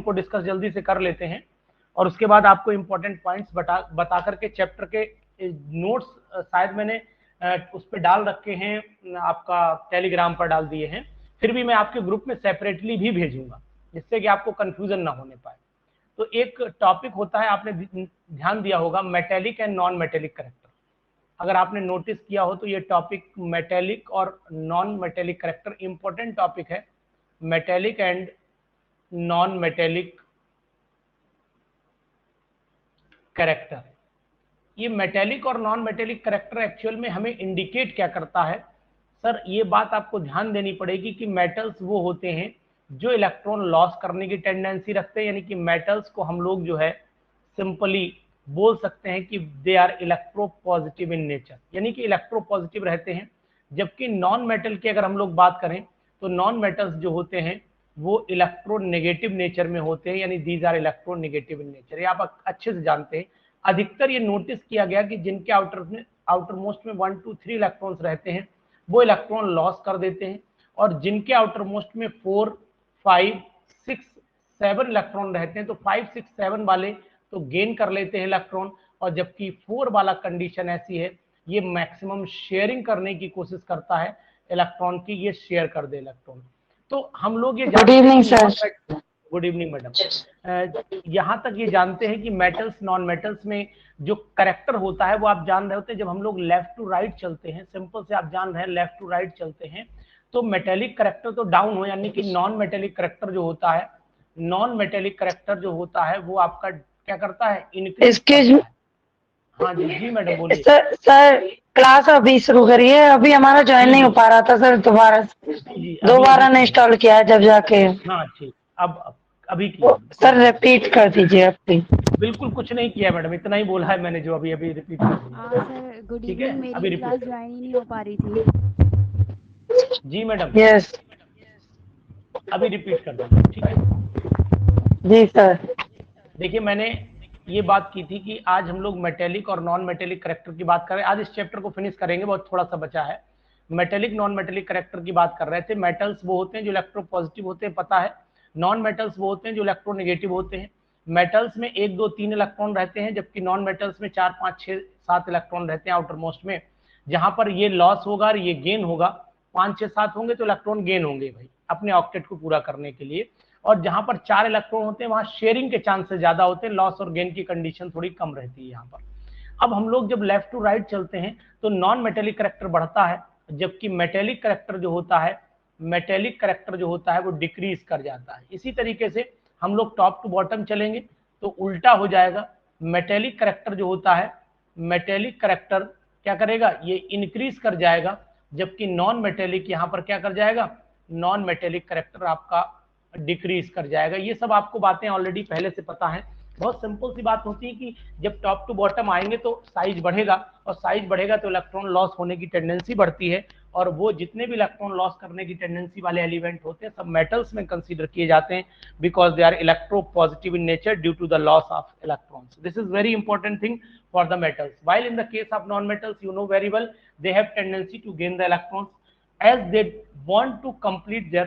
को डिस्कस जल्दी से कर लेते हैं और उसके बाद आपको इंपॉर्टेंट पॉइंट्स बता करके चैप्टर के नोट्स शायद मैंने उस पर डाल रखे हैं, आपका टेलीग्राम पर डाल दिए हैं, फिर भी मैं आपके ग्रुप में सेपरेटली भी भेजूंगा जिससे कि आपको कंफ्यूजन ना होने पाए। तो एक टॉपिक होता है, आपने ध्यान दिया होगा, metallic and non metallic character. अगर आपने नोटिस किया हो तो ये टॉपिक मेटेलिक और non metallic character important topic है। Metallic and non metallic character, ये मेटेलिक और नॉन मेटेलिक करेक्टर एक्चुअल में हमें इंडिकेट क्या करता है? सर ये बात आपको ध्यान देनी पड़ेगी कि मेटल्स वो होते हैं जो इलेक्ट्रॉन लॉस करने की टेंडेंसी रखते हैं, यानी कि मेटल्स को हम लोग जो है सिंपली बोल सकते हैं कि they are electropositive in nature, यानी कि इलेक्ट्रोपॉजिटिव रहते हैं। जबकि नॉन मेटल की अगर हम लोग बात करें तो नॉन मेटल्स जो होते हैं वो इलेक्ट्रोनेगेटिव नेचर में होते हैं, यानी these are electronegative in nature. ये आप अच्छे से जानते हैं। अधिकतर ये नोटिस किया गया कि जिनके आउटर मोस्ट में 1 2 3 इलेक्ट्रॉन्स रहते हैं वो इलेक्ट्रॉन लॉस कर देते हैं, और जिनके आउटर मोस्ट में 4 5 6 7 इलेक्ट्रॉन रहते हैं तो 5 6 7 वाले तो गेन कर लेते हैं इलेक्ट्रॉन, और जबकि 4 वाला कंडीशन ऐसी है ये मैक्सिमम शेयरिंग करने की कोशिश करता है इलेक्ट्रॉन की, ये शेयर कर दे इलेक्ट्रॉन। तो हम लोग ये good evening sir. Good evening madam. यहाँ तक ये जानते हैं कि मेटल्स नॉन मेटल्स में जो करेक्टर होता है वो आप जान रहे होते हैं, जब हम लोग लेफ्ट टू राइट चलते हैं, सिंपल से आप जान रहे हैं लेफ्ट टू राइट चलते हैं तो मेटेलिक करेक्टर तो डाउन हो, यानी कि नॉन मेटेलिक करेक्टर जो होता है, नॉन मेटेलिक करेक्टर जो होता है वो आपका क्या करता है? इंक्रीज करता है। हाँ जी जी मैडम बोलिए। सर क्लास अभी शुरू करिए, अभी हमारा ज्वाइन नहीं हो पा रहा था सर, दोबारा ने इंस्टॉल किया है जब जाके। हाँ ठीक, अब अभी किया सर रिपीट कर दीजिए आप प्लीज। बिल्कुल कुछ नहीं किया मैडम, इतना ही बोला है मैंने जो अभी अभी रिपीट कर दिया। सर गुड ठीक है, इवनिंग, मेरी अभी क्लास रिपीट ज्वाइन ही नहीं हो पा रही थी। जी मैडम, यस अभी रिपीट कर दूंगा, ठीक है जी सर। देखिए मैंने ये बात की थी कि आज हम लोग मेटेलिक और नॉन मेटेलिक करेक्टर की बात कर रहे हैं। आज इस चैप्टर को फिनिश करेंगे, बहुत थोड़ा सा बचा है। मेटेलिक नॉन मेटेलिक करेक्टर की बात कर रहे थे। मेटल्स वो होते हैं जो इलेक्ट्रो पॉजिटिव होते हैं, पता है। नॉन मेटल्स वो होते हैं जो इलेक्ट्रो नेगेटिव होते हैं। मेटल्स में 1 2 3 इलेक्ट्रॉन रहते हैं, जबकि नॉन मेटल्स में 4 5 6 7 इलेक्ट्रॉन रहते हैं आउटर मोस्ट में। जहां पर ये लॉस होगा और ये गेन होगा, 5 6 7 होंगे तो इलेक्ट्रॉन गेन होंगे भाई अपने ऑक्टेट को पूरा करने के लिए, और जहां पर 4 इलेक्ट्रॉन होते हैं वहां शेयरिंग के चांसेस ज्यादा होते हैं, लॉस और गेन की कंडीशन थोड़ी कम रहती है यहाँ पर। अब हम लोग जब लेफ्ट टू राइट चलते हैं तो नॉन मेटेलिक करेक्टर बढ़ता है, जबकि मेटेलिक करेक्टर जो होता है, मेटेलिक करेक्टर जो होता है वो डिक्रीज कर जाता है। इसी तरीके से हम लोग टॉप टू बॉटम चलेंगे तो उल्टा हो जाएगा। मेटेलिक करेक्टर जो होता है, मेटेलिक करेक्टर क्या करेगा? ये इंक्रीज कर जाएगा, जबकि नॉन मेटेलिक यहाँ पर क्या कर जाएगा? नॉन मेटेलिक करेक्टर आपका डिक्रीज कर जाएगा। ये सब आपको बातें ऑलरेडी पहले से पता है। बहुत सिंपल सी बात होती है कि जब टॉप टू बॉटम आएंगे तो साइज बढ़ेगा, और साइज बढ़ेगा तो इलेक्ट्रॉन लॉस होने की टेंडेंसी बढ़ती है, और वो जितने भी इलेक्ट्रॉन लॉस करने की टेंडेंसी वाले एलिमेंट होते हैं सब मेटल्स में कंसीडर किए जाते हैं, because they are electropositive in nature due to the loss of electrons. This is very important thing for the metals. While in the case of non-metals, you know very well, they have tendency to gain the electrons as they want to complete their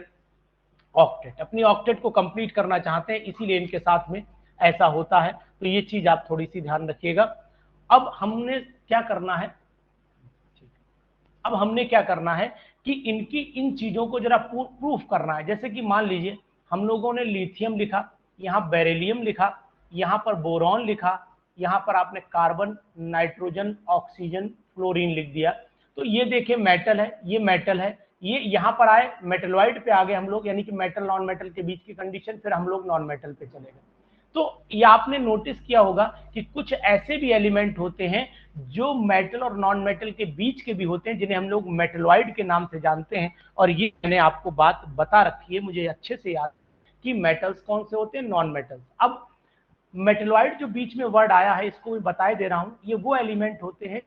octet, अपनी octet को complete करना चाहते हैं, इसीलिए इनके साथ में ऐसा होता है। तो ये चीज आप थोड़ी सी ध्यान रखिएगा। अब हमने क्या करना है, अब हमने क्या करना है कि इनकी इन चीजों को जरा प्रूफ करना है। जैसे कि मान लीजिए हम लोगों ने लिथियम लिखा, यहाँ बेरिलियम लिखा, यहाँ पर बोरॉन लिखा, यहाँ पर आपने कार्बन नाइट्रोजन ऑक्सीजन फ्लोरीन लिख दिया, तो ये देखिए मेटल है, ये मेटल है, ये यहाँ पर आए मेटलॉइड पे आ गए हम लोग, यानी कि मेटल नॉन मेटल के बीच की कंडीशन, फिर हम लोग नॉन मेटल पे चले गए। तो ये आपने नोटिस किया होगा कि कुछ ऐसे भी एलिमेंट होते हैं जो मेटल और नॉन मेटल के बीच के भी होते हैं, जिन्हें हम लोग मेटलॉइड के नाम से जानते हैं। और ये मैंने आपको बात बता रखी है, मुझे अच्छे से याद कि मेटल्स कौन से होते हैं, नॉन मेटल्स। अब मेटलॉइड जो बीच में वर्ड आया है इसको मैं बताए दे रहा हूं, ये वो एलिमेंट होते हैं,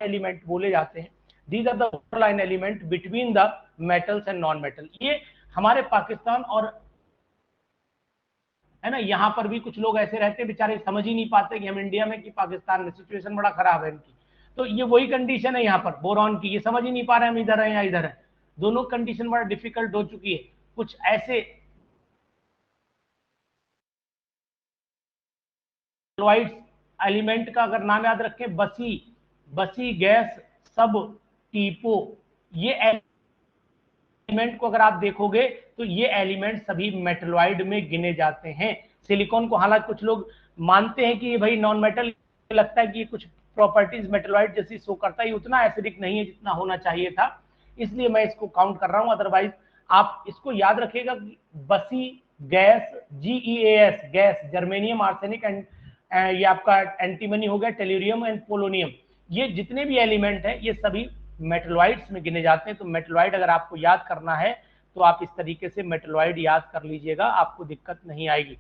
एलिमेंट बोले जाते हैं, these are the borderline element between the metals and non metal. ये हमारे पाकिस्तान और है ना, यहाँ पर भी कुछ लोग ऐसे रहते हैं बेचारे समझ ही नहीं पाते कि हम इंडिया में कि पाकिस्तान में, सिचुएशन बड़ा खराब है इनकी। तो ये वही कंडीशन है यहाँ पर बोरॉन की, ये समझ ही नहीं पा रहे हम इधर है या इधर है, दोनों कंडीशन बड़ा डिफिकल्ट हो चुकी है। कुछ ऐसे मेटलॉइड्स एलिमेंट का अगर नाम याद रखें, बसी गैस सब टीपो, ये एलिमेंट को अगर आप देखोगे तो ये एलिमेंट सभी मेटलॉइड में गिने जाते हैं। सिलिकॉन को हालांकि कुछ लोग मानते हैं कि भाई नॉन मेटल, लगता है कि कुछ प्रॉपर्टीज मेटलॉइड जैसी शो करता है, उतना एसिडिक नहीं है जितना होना चाहिए था, इसलिए मैं इसको काउंट कर रहा हूं। अदरवाइज आप इसको याद रखिएगा कि बसी gas, GeAs gas, germanium arsenic and ये आपका एंटीमनी हो गया, टेल्यूरियम एंड पोलोनियम, ये जितने भी एलिमेंट हैं ये सभी मेटलॉइड्स में गिने जाते हैं। तो मेटलॉइड अगर आपको याद करना है तो आप इस तरीके से मेटलॉइड याद कर लीजिएगा, आपको दिक्कत नहीं आएगी।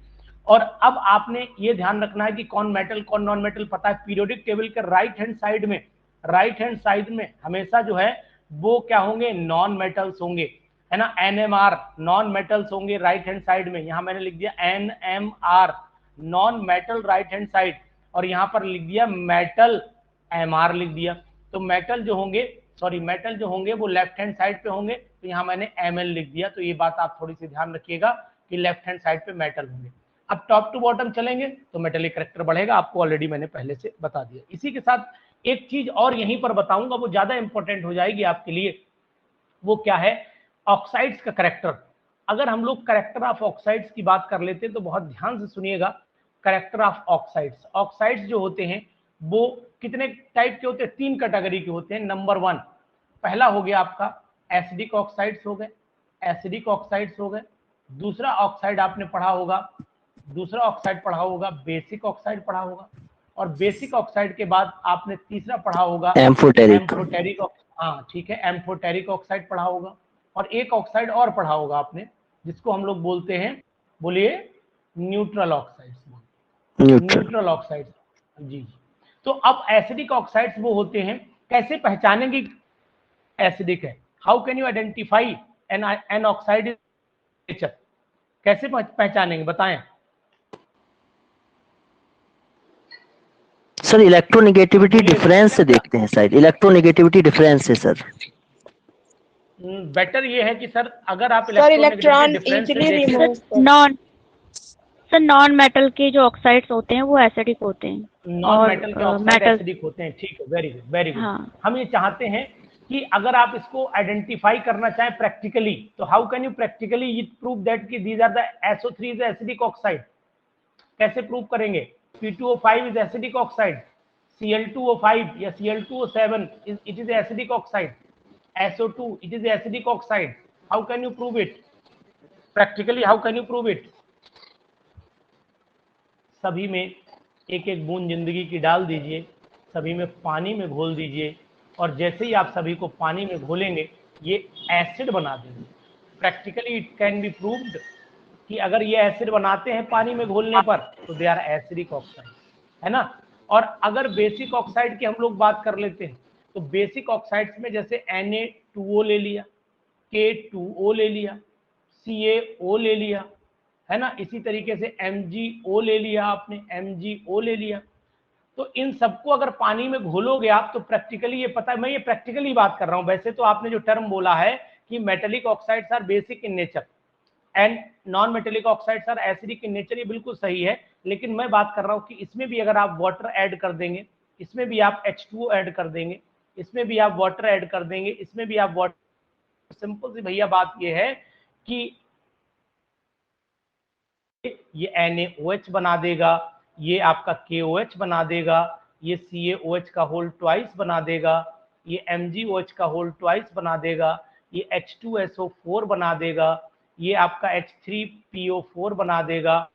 और अब आपने ये ध्यान रखना है कि कौन मेटल कौन नॉन मेटल पता है। पीरियोडिक टेबल के राइट हैंड साइड में हमेशा जो है वो क्या होंगे, नॉन मेटल्स होंगे, है ना। NMR नॉन मेटल्स होंगे राइट हैंड साइड में, यहां मैंने लिख दिया NMR non metal right hand side, और यहां पर लिख दिया मेटल MR लिख दिया। तो मेटल जो होंगे वो लेफ्ट हैंड साइड पे होंगे, तो यहां मैंने ML लिख दिया। तो ये बात आप थोड़ी सी ध्यान रखिएगा कि लेफ्ट हैंड साइड पे मेटल होंगे। अब टॉप टू बॉटम चलेंगे तो मेटेलिक करैक्टर बढ़ेगा, आपको ऑलरेडी मैंने पहले से बता दिया। इसी के साथ एक चीज और यहीं पर बताऊंगा, वो ज्यादा इंपॉर्टेंट हो जाएगी आपके लिए, वो क्या है, ऑक्साइड्स का करैक्टर। अगर हम लोग करैक्टर ऑफ ऑक्साइड्स की बात कर लेते हैं तो बहुत ध्यान से सुनिएगा। करैक्टर ऑफ ऑक्साइड्स जो होते हैं वो कितने टाइप के होते हैं, 3 कैटेगरी के होते हैं। नंबर 1 पहला हो गया आपका एसिडिक ऑक्साइड्स हो गए। दूसरा ऑक्साइड आपने पढ़ा होगा बेसिक ऑक्साइड पढ़ा होगा, और बेसिक ऑक्साइड के बाद आपने तीसरा पढ़ा होगा एम्फोटेरिक। हाँ ठीक है, एम्फोटेरिक ऑक्साइड पढ़ा होगा, और एक ऑक्साइड और पढ़ा होगा आपने जिसको हम लोग बोलते हैं, बोलिए, न्यूट्रल ऑक्साइड्स जी। तो अब एसिडिक ऑक्साइड्स वो होते हैं, कैसे पहचानेंगे एसिडिक है, how can you identify N oxide nature, कैसे पहचानेंगे बताएं। सर इलेक्ट्रोनेगेटिविटी डिफरेंस से देखते हैं, शायद इलेक्ट्रोनेगेटिविटी डिफरेंस है सर। बेटर ये है कि सर अगर आप इलेक्ट्रॉन नॉन मेटल के जो ऑक्साइड्स होते हैं वो एसिडिक होते हैं, नॉन मेटल के ऑक्साइड एसिडिक होते हैं, ठीक है, वेरी गुड। हाँ। हम ये चाहते हैं कि अगर आप इसको आइडेंटिफाई करना चाहें प्रैक्टिकली, तो how can you practically prove that कि these are the SO3 is acidic oxide, कैसे प्रूव करेंगे। P2O5 is acidic oxide, Cl2O5 या Cl2O7 it is acidic oxide, SO2 it is acidic oxide. How can you prove it practically, how can you prove it. सभी में एक एक बूंद जिंदगी की डाल दीजिए, सभी में पानी में घोल दीजिए, और जैसे ही आप सभी को पानी में घोलेंगे ये एसिड बना देंगे। Practically it can be proved कि अगर ये एसिड बनाते हैं पानी में घोलने पर तो दे आर एसिडिक ऑक्साइड, है ना। और अगर बेसिक ऑक्साइड की हम लोग बात कर लेते हैं तो बेसिक ऑक्साइड्स में जैसे Na2O ले लिया, K2O ले लिया, CaO ले लिया, है ना, इसी तरीके से MgO ले लिया आपने, MgO ले लिया। तो इन सबको अगर पानी में घोलोगे आप तो प्रैक्टिकली ये पता है, मैं ये प्रैक्टिकली बात कर रहा हूं। वैसे तो आपने जो टर्म बोला है कि metallic oxides are basic in nature and non metallic oxides are acidic in nature, ये बिल्कुल सही है, लेकिन मैं बात कर रहा हूं कि इसमें भी अगर आप वाटर ऐड कर देंगे, इसमें भी आप H2O ऐड कर देंगे, इसमें भी आप वाटर ऐड कर देंगे, इसमें भी आप वाटर, सिंपल सी भैया बात ये है कि ये NaOH बना देगा, ये आपका KOH बना देगा, ये CaOH का होल ट्वाइस बना देगा, ये MgOH का होल ट्वाइस बना देगा, ये H2SO4 बना देगा, ये आपका H3PO4 बना देगा,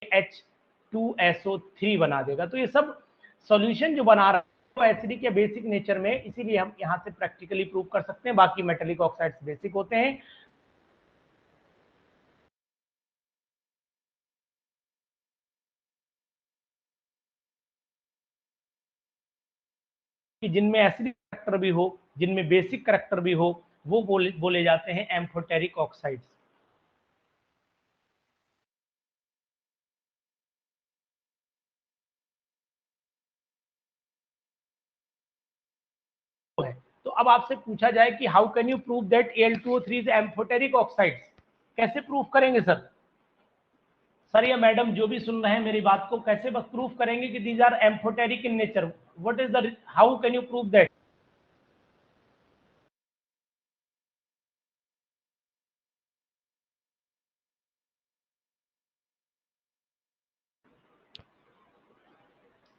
H2SO3 बना देगा। तो ये सब सॉल्यूशन जो बना रहा है वो एसिडिक या बेसिक नेचर में, इसीलिए हम यहां से प्रैक्टिकली प्रूव कर सकते हैं। बाकी मेटेलिक ऑक्साइड्स बेसिक होते हैं। कि जिनमें एसिडिक करैक्टर भी हो, जिनमें बेसिक करैक्टर भी हो, वो बोले जाते हैं एम्फोटेरिक ऑक्साइड्स। तो अब आपसे पूछा जाए कि how can you prove that Al2O3 is amphoteric oxides, कैसे प्रूव करेंगे सर। सर या मैडम जो भी सुन रहे हैं मेरी बात को, कैसे बस प्रूफ करेंगे कि these are amphoteric in nature? What is the, how can you prove that?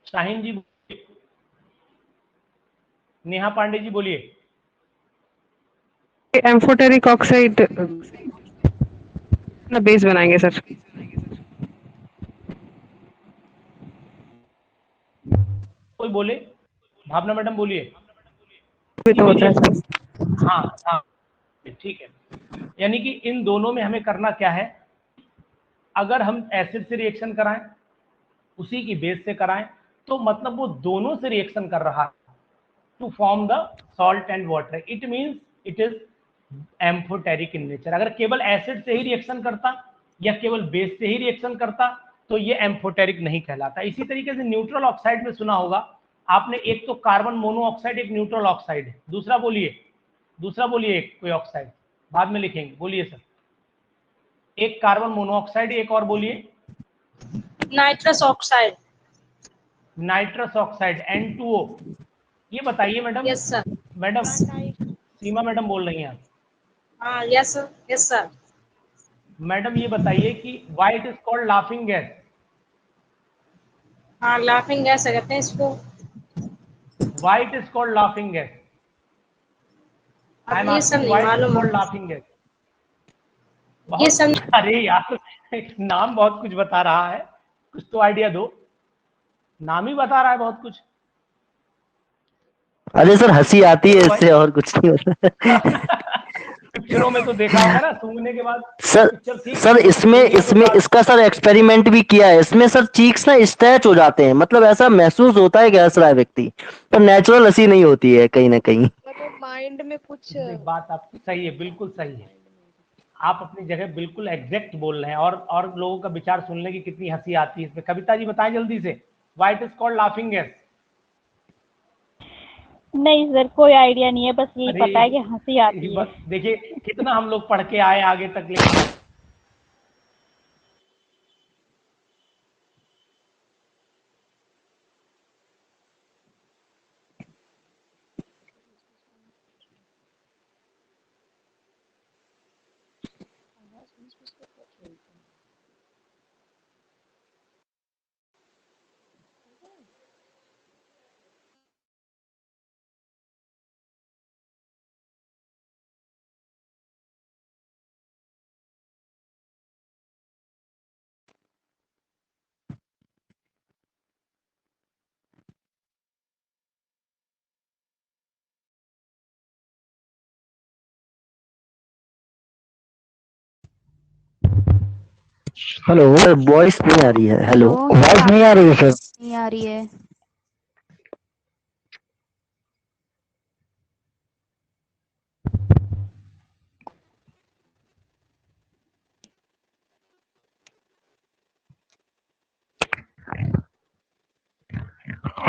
Shaheen ji, Neha Pandey ji बोलिए। एम्फोटेरिक ऑक्साइड ना बेस बनाएंगे सर। कोई बोले, भावना मैडम बोलिए। भी तो होता है सर। हाँ हाँ, ठीक है। यानी कि इन दोनों में हमें करना क्या है, अगर हम एसिड से रिएक्शन कराएं, उसी की बेस से कराएं, तो मतलब वो दोनों से रिएक्शन कर रहा है to form the salt and water, it means it is amphoteric in nature. अगर केवल एसिड से ही रिएक्शन करता या केवल बेस से ही रिएक्शन करता तो ये एम्फोटेरिक नहीं कहलाता। इसी तरीके से न्यूट्रल ऑक्साइड में सुना होगा आपने, एक तो कार्बन मोनोऑक्साइड, एक न्यूट्रल ऑक्साइड है। दूसरा बोलिए, दूसरा बोलिए, एक कोई ऑक्साइड बाद में लिखेंगे, बोलिए सर। एक कार्बन मोनोऑक्साइड, एक और बोलिए। Nitrous oxide. Nitrous oxide N2O। ये बताइए मैडम, यस सर। मैडम सीमा मैडम बोल रही हैं आप। हाँ यस यस सर। मैडम ये बताइए कि why it is called laughing gas? हाँ लाफिंग गैस कहते हैं इसको। Why it is called laughing gas? I अब एम ये सब आस्किंग नहीं व्हाई इट इज मालूम कॉल्ड है। Laughing gas. ये बहुत, सब अरे यार नाम बहुत कुछ बता रहा है, कुछ तो आइडिया दो। नाम ही बता रहा है बहुत कुछ। अरे सर हंसी आती है बोलो भाई। इससे, और कुछ नहीं होता। पिक्चरों में तो देखा होगा ना, सूंघने के बाद सर पिक्चर ठीक सर नहीं इसमें सूंघने के इसमें बाद। इसका सर एक्सपेरिमेंट भी किया है। इसमें सर चीक्स ना स्ट्रेच हो जाते हैं, मतलब ऐसा महसूस होता है कि हंस रहा है व्यक्ति, पर नेचुरल हंसी नहीं होती है कहीं ना कहीं। माइंड में कुछ नहीं, बात आपकी सही है, बिल्कुल सही है। आप अपनी जगह बिल्कुल एग्जैक्ट बोल रहे हैं, और लोगों का विचार सुनने की कितनी हंसी आती है इसमें। कविता जी बताएं जल्दी से, why it is called laughing gas? नहीं सर, कोई आइडिया नहीं है, बस यही अरे पता है कि हंसी आती है। बस देखिए कितना हम लोग पढ़ के आए आगे तक, लेकिन हेलो सर, वॉइस नहीं आ रही है। हेलो, वॉइस नहीं आ रही है सर। नहीं आ रही है।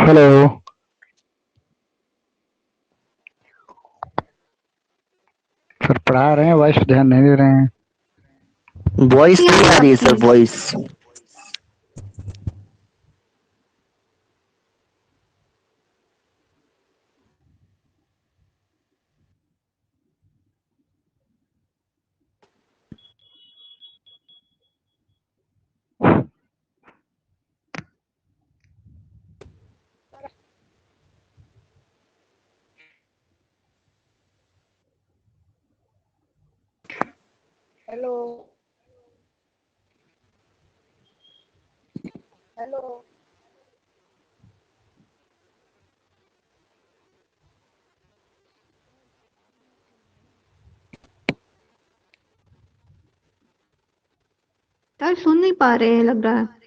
हेलो सर पढ़ा रहे हैं, वॉइस ध्यान नहीं दे रहे हैं। वॉइस नहीं आ रही है सर, वॉइस। Hello hello. यार सुन नहीं पा रहे हैं लग रहा है।